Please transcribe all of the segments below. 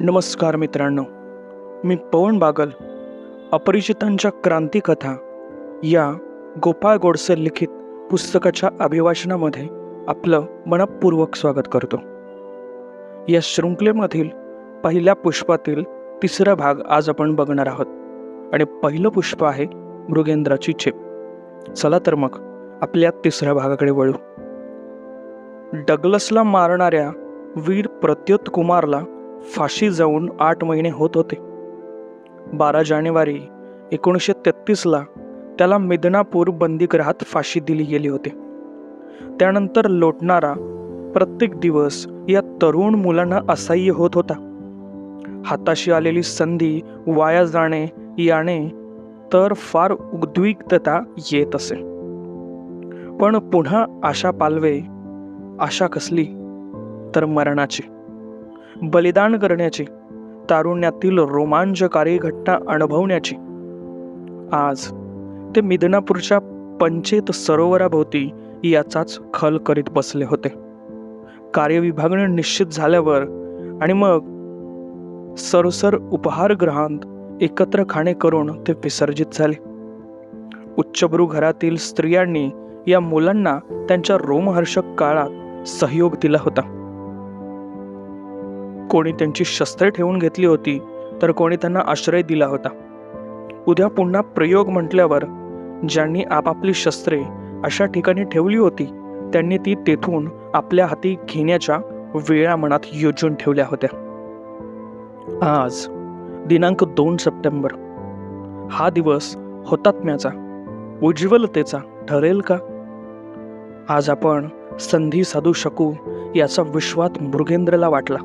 नमस्कार मित्रांनो, मी पवन बागल. अपरिचितांच्या क्रांतिकथा या गोपाळ गोडसे लिखित पुस्तकाच्या अभिवाचनामध्ये आपलं मनपूर्वक स्वागत करतो. या शृंखलेमधील पहिल्या पुष्पातील तिसरा भाग आज आपण बघणार आहोत आणि पहिलं पुष्प आहे मृगेंद्राची झेप. चला तर मग आपल्या तिसऱ्या भागाकडे वळू. डगलसला मारणाऱ्या वीर प्रत्युत कुमारला फाशी जाऊन 8 महिने होत होते. 12 जानेवारी 1933ला त्याला मिदनापूर बंदीगृहात फाशी दिली गेली होती. त्यानंतर लोटणारा प्रत्येक दिवस या तरुण मुलांना असह्य होत होता. हाताशी आलेली संधी वाया जाणे याने तर फार उद्विग्नता येत असे. पण पुन्हा आशा पालवे. आशा कसली तर मरणाची, बलिदान करण्याची, तारुण्यातील रोमांचकारी घटना अनुभवण्याची. आज ते मिदनापूरच्या पंचेत सरोवराभोवती याचाच खल करीत बसले होते. कार्यविभागणे निश्चित झाल्यावर आणि मग सरसर उपहारगृहात एकत्र खाणे करून ते विसर्जित झाले. उच्चभ्रू घरातील स्त्रियांनी या मुलांना त्यांच्या रोमहर्षक काळात सहयोग दिला होता. कोणी त्यांची शस्त्रे ठेवून घेतली होती, तर कोणी त्यांना आश्रय दिला होता. उद्या पुन्हा प्रयोग म्हटल्यावर ज्यांनी आपापली शस्त्रे अशा ठिकाणी ठेवली होती, त्यांनी ती तेथून आपल्या हाती घेण्याच्या वेळा मनात योजून ठेवल्या होत्या. आज दिनांक 2 सप्टेंबर हा दिवस हुतात्म्याचा, उज्ज्वलतेचा ठरेल का? आज आपण संधी साधू शकू याचा विश्वास मृगेंद्रला वाटला.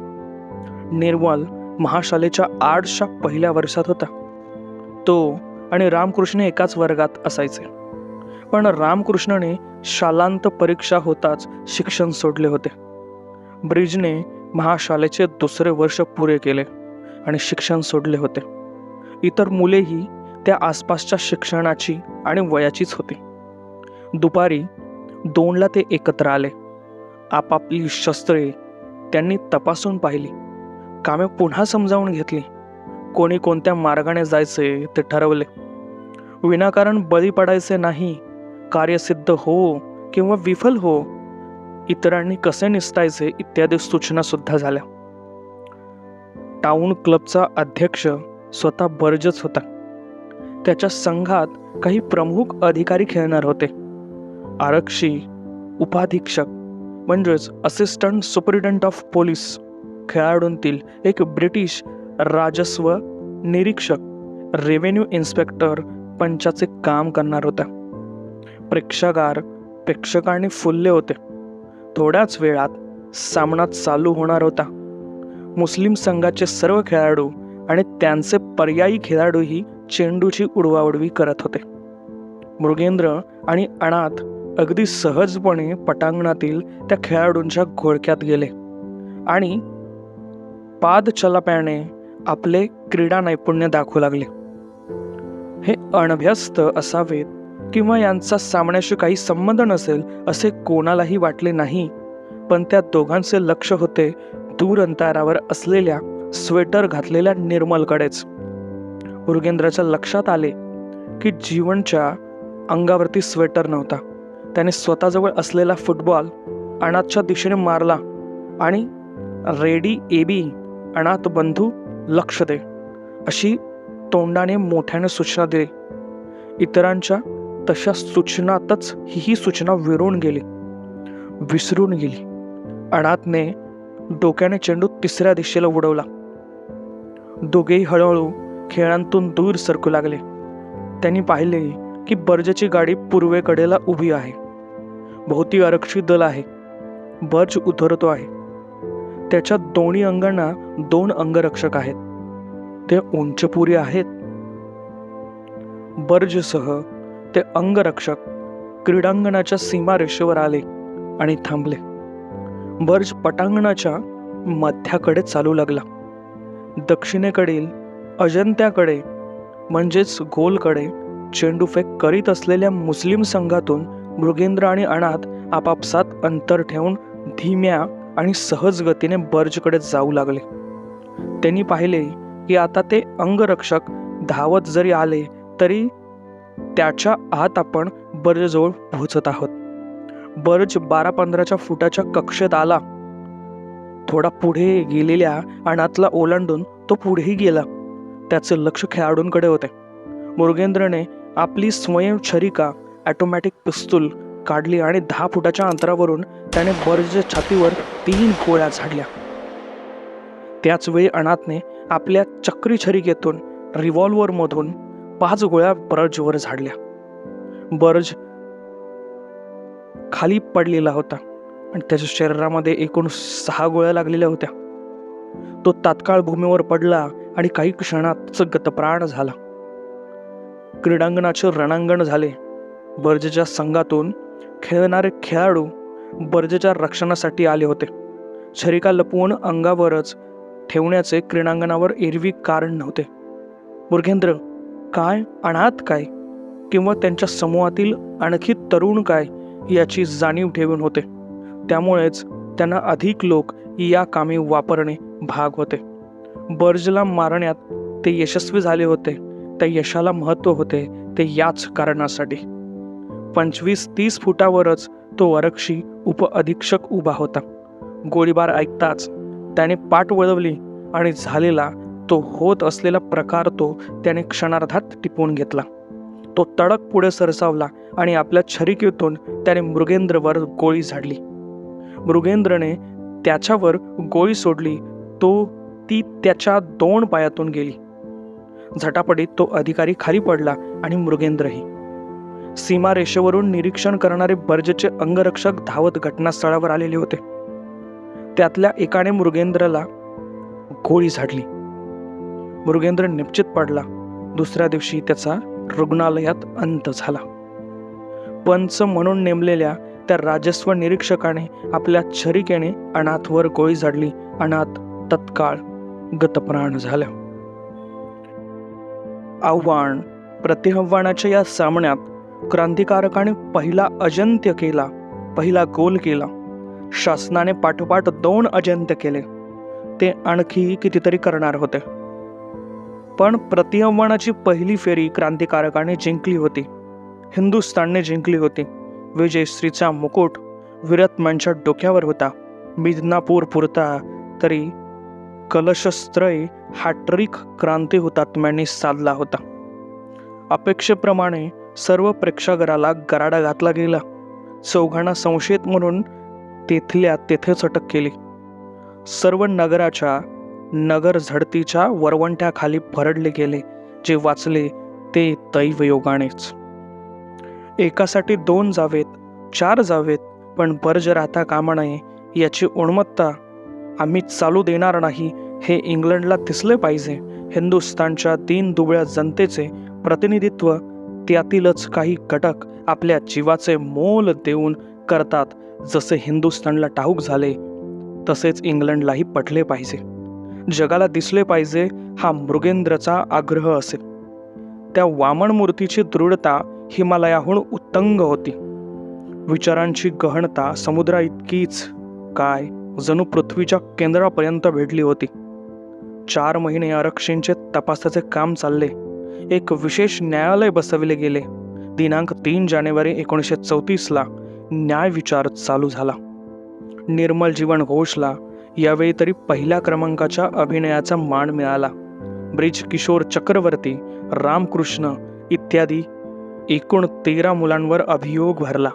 निर्मल महाशालेच्या आर्ट्सच्या पहिल्या वर्षात होता. तो आणि रामकृष्ण एकाच वर्गात असायचे. पण रामकृष्णने शालांत परीक्षा होताच शिक्षण सोडले होते. ब्रिजने महाशालेचे 2रे वर्ष पुरे केले आणि शिक्षण सोडले होते. इतर मुलेही त्या आसपासच्या शिक्षणाची आणि वयाचीच होती. दुपारी 2ला ते एकत्र आले. आपापली शस्त्रे त्यांनी तपासून पाहिली, कामे पुन्हा समजावून घेतली. कोणी कोणत्या मार्गाने जायचे ते ठरवले. विनाकारण बळी पडायचे नाही. कार्यसिद्ध हो किंवा विफल हो, इतरांनी कसे निसटायचे इत्यादी सूचना सुद्धा झाल्या. टाउन क्लबचा अध्यक्ष स्वतः बर्जच होता. त्याच्या संघात काही प्रमुख अधिकारी खेळणार होते. आरक्षी उपाधीक्षक म्हणजेच असिस्टंट सुपरिटेंडंट ऑफ पोलीस, खेळाडूंतील एक ब्रिटिश राजस्व निरीक्षक, रेव्हेन्यू इन्स्पेक्टर पंचाचे काम करणार होता. प्रेक्षकांनी फुलले होते. थोड्याच वेळात सामना चालू होणार होता. मुस्लिम संघाचे सर्व खेळाडू आणि त्यांचे पर्यायी खेळाडूही चेंडूची उडवाउडवी करत होते. मृगेंद्र आणि अनाथ अगदी सहजपणे पटांगणातील त्या खेळाडूंच्या घोळक्यात गेले आणि पादचलाप्याने आपले क्रीडा नैपुण्य दाखवू लागले. हे अनभ्यस्त असावेत किंवा यांचा सामन्याशी काही संबंध नसेल असे कोणालाही वाटले नाही. पण त्या दोघांचे लक्ष होते दूर अंतरावर असलेल्या स्वेटर घातलेल्या निर्मलकडेच. मृगेंद्राच्या लक्षात आले की जीवनच्या अंगावरती स्वेटर नव्हता. त्याने स्वतःजवळ असलेला फुटबॉल अनाथच्या दिशेने मारला आणि रेडी एबी, अनाथ बंधू लक्ष दे, अशी तोंडाने मोठ्याने सूचना दिली. इतरांच्या तशा सूचनातच ही सूचना विसरून गेली. अनाथने डोक्याने चेंडू 3ऱ्या दिशेला उडवला. दोघेही हळूहळू खेळांतून दूर सरकू लागले. त्यांनी पाहिले की बर्जची गाडी पूर्वेकडेला उभी आहे. भोवती आरक्षी दल आहे. बर्ज उतरतो आहे. त्याच्या दोन्ही अंगांना 2 अंगरक्षक आहेत. ते उंचपुरी आहेत. बर्जसह ते अंगरक्षक क्रीडांगणाच्या सीमारेषेवर आले आणि थांबले. बर्ज पटांगणाच्या मध्याकडे चालू लागला. दक्षिणेकडील अजंत्याकडे म्हणजेच गोलकडे चेंडूफेक करीत असलेल्या मुस्लिम संघातून मृगेंद्र आणि अनाथ आपापसात अंतर ठेवून धीम्या आणि सहज गतीने बर्जकडे जाऊ लागले. त्यांनी पाहिले की आता ते अंगरक्षक धावत जरी आले तरी त्याच्या आत आपण बर्जजवळ पोहोचत आहोत. बर्ज 12-15 फुटाच्या कक्षेत आला. थोडा पुढे गेलेल्या अणातला ओलांडून तो पुढेही गेला. त्याचे लक्ष खेळाडूंकडे होते. मुरुगेंद्रने आपली स्वयंचरिका ऑटोमॅटिक पिस्तूल काढली आणि 10 फुटाच्या अंतरावरून त्याने बर्जच्या छातीवर 3 गोळ्या झाडल्या. त्याच वेळी अनाथने आपल्या चक्री छरिकेतून रिव्हॉल्व्हरमधून 5 गोळ्या बर्जवर झाडल्या. बर्ज खाली पडलेला होता आणि त्याच्या शरीरामध्ये एकूण 6 गोळ्या लागलेल्या होत्या. तो तात्काळ भूमीवर पडला आणि काही क्षणात गतप्राण झाला. क्रीडांगणाचे रणांगण झाले. बर्जच्या संघातून खेळणारे खेळाडू बर्जच्या रक्षणासाठी आले होते. छरिका लपवून अंगावरच ठेवण्याचे क्रीडांगणावर एरवी कारण नव्हते. मुरुगेंद्र काय, अनाथ काय किंवा त्यांच्या समूहातील आणखी तरुण काय याची जाणीव ठेवून होते. त्यामुळेच त्यांना अधिक लोक या कामी वापरणे भाग होते. बर्जला मारण्यात ते यशस्वी झाले होते. त्या यशाला महत्त्व होते ते याच कारणासाठी. 25-30 फुटावरच तो आरक्षी उपअधीक्षक उभा होता. गोळीबार ऐकताच त्याने पाठ वळवली आणि झालेला तो होत असलेला प्रकार तो त्याने क्षणार्धात टिपून घेतला. तो तडक पुढे सरसावला आणि आपल्या छरिकेतून त्याने मृगेंद्रवर गोळी झाडली. मृगेंद्रने त्याच्यावर गोळी सोडली. ती त्याच्या 2 पायातून गेली. झटापटीत तो अधिकारी खाली पडला आणि मृगेंद्रही. सीमारेषेवरून निरीक्षण करणारे बर्जचे अंगरक्षक धावत घटनास्थळावर आलेले होते. त्यातल्या एकाने मृगेंद्रला गोळी झाडली. मृगेंद्र निश्चित पडला. दुसऱ्या दिवशी त्याचा रुग्णालयात अंत झाला. पंच म्हणून नेमलेल्या त्या राजस्व निरीक्षकाने आपल्या छरिकेने अनाथवर गोळी झाडली. अनाथ तत्काळ गतप्राण झाला. आव्हान प्रतिआव्हानाच्या या सामन्यात क्रांतिकारकाने पहिला अजंत्य केला, पहिला गोल केला. शासनाने पाठोपाठ 2 अजंत्य केले. ते आणखी कितीतरी करणार होते. पण प्रतिआव्हानाची पहिली फेरी क्रांतिकारकाने जिंकली होती. हिंदुस्थानने जिंकली होती. विजयश्रीचा मुकुट विरतमांच्या डोक्यावर होता. मिदनापूर पुरता तरी कलशस्त्रय हॅट्रिक क्रांती हुतात्म्यांनी साधला होता. अपेक्षेप्रमाणे सर्व प्रेक्षागृहाला गराडा घातला गेला. चौघांना संशयित म्हणून तेथल्या तेथेच अटक केली. सर्व नगराच्या नगर झडतीच्या वरवंट्याखाली भरडले गेले. जे वाचले ते दैवयोगानेच. एकासाठी 2 जावेत, 4 जावेत, पण बर्ज राहता कामा नये याची उन्मत्ता आम्ही चालू देणार नाही हे इंग्लंडला दिसले पाहिजे. हिंदुस्थानच्या दीनदुबळ्या जनतेचे प्रतिनिधित्व त्यातीलच काही घटक आपल्या जीवाचे मोल देऊन करतात. जसे हिंदुस्थानला ठाऊक झाले तसेच इंग्लंडलाही पटले पाहिजे. जगाला दिसले पाहिजे हा मृगेंद्रचा आग्रह असेल. त्या वामन मूर्तीची दृढता हिमालयाहून उत्तुंग होती. विचारांची गहनता समुद्रा इतकीच काय जणू पृथ्वीच्या केंद्रापर्यंत भेटली होती. 4 महिने आरक्षींचे तपासाचे काम चालले. एक विशेष न्यायालय बसविले गेले. दिनांक 3 जानेवारी 1934ला न्यायविचार चालू झाला. निर्मल जीवन घोषला यावेळी तरी पहिल्या क्रमांकाच्या अभिनयाचा मान मिळाला. ब्रिज किशोर चक्रवर्ती, रामकृष्ण इत्यादी एकूण 13 मुलांवर अभियोग भरला.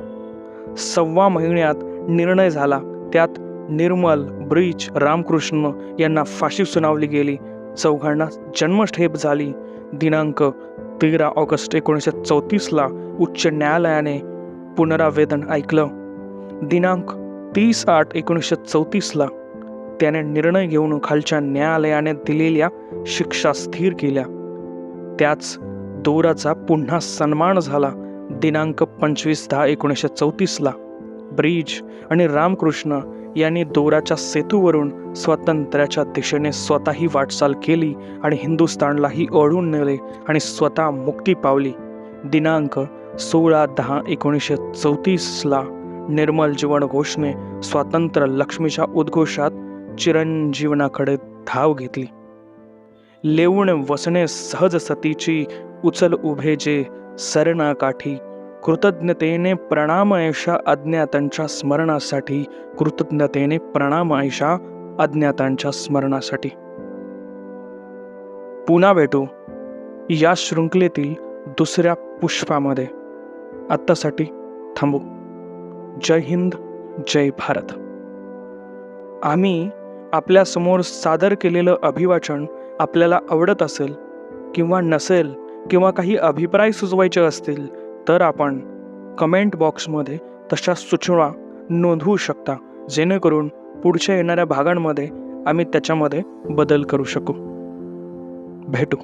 1.25 महिन्यात निर्णय झाला. त्यात निर्मल, ब्रिज, रामकृष्ण यांना फाशी सुनावली गेली. चौघांना जन्मठेप झाली. दिनांक 13 ऑगस्ट 1934ला उच्च न्यायालयाने पुनरावेदन ऐकलं. दिनांक 30/8/1934ला त्याने निर्णय घेऊन खालच्या न्यायालयाने दिलेल्या शिक्षा स्थिर केल्या. त्याच दोराचा पुन्हा सन्मान झाला. दिनांक 25/10/1934ला ब्रिज आणि रामकृष्ण यांनी दोराच्या सेतूवरून स्वातंत्र्याच्या दिशेने स्वतःही वाटचाल केली आणि हिंदुस्थानलाही ओढून नेले आणि स्वतः मुक्ती पावली. दिनांक 16/10/1934ला निर्मल जीवन घोषने स्वातंत्र्य लक्ष्मीच्या उद्घोषात चिरंजीवनाकडे धाव घेतली. लेवून वसणे सहज सतीची, उचल उभे जे सरना काठी. कृतज्ञतेने प्रणाम ऐशा अज्ञातांच्या स्मरणासाठी, कृतज्ञतेने प्रणाम ऐशा अज्ञातांच्या स्मरणासाठी. पुन्हा भेटू या शृंखलेतील दुसऱ्या पुष्पामध्ये. आत्तासाठी थांबू. जय हिंद, जय भारत. आम्ही आपल्या समोर सादर केलेलं अभिवाचन आपल्याला आवडत असेल किंवा नसेल, किंवा काही अभिप्राय सुचवायचे असतील, तर आपण कमेंट बॉक्समध्ये तशा सूचना नोंदवू शकता, जेणेकरून पुढच्या येणाऱ्या भागांमध्ये आम्ही त्याच्यामध्ये बदल करू शकू. भेटू.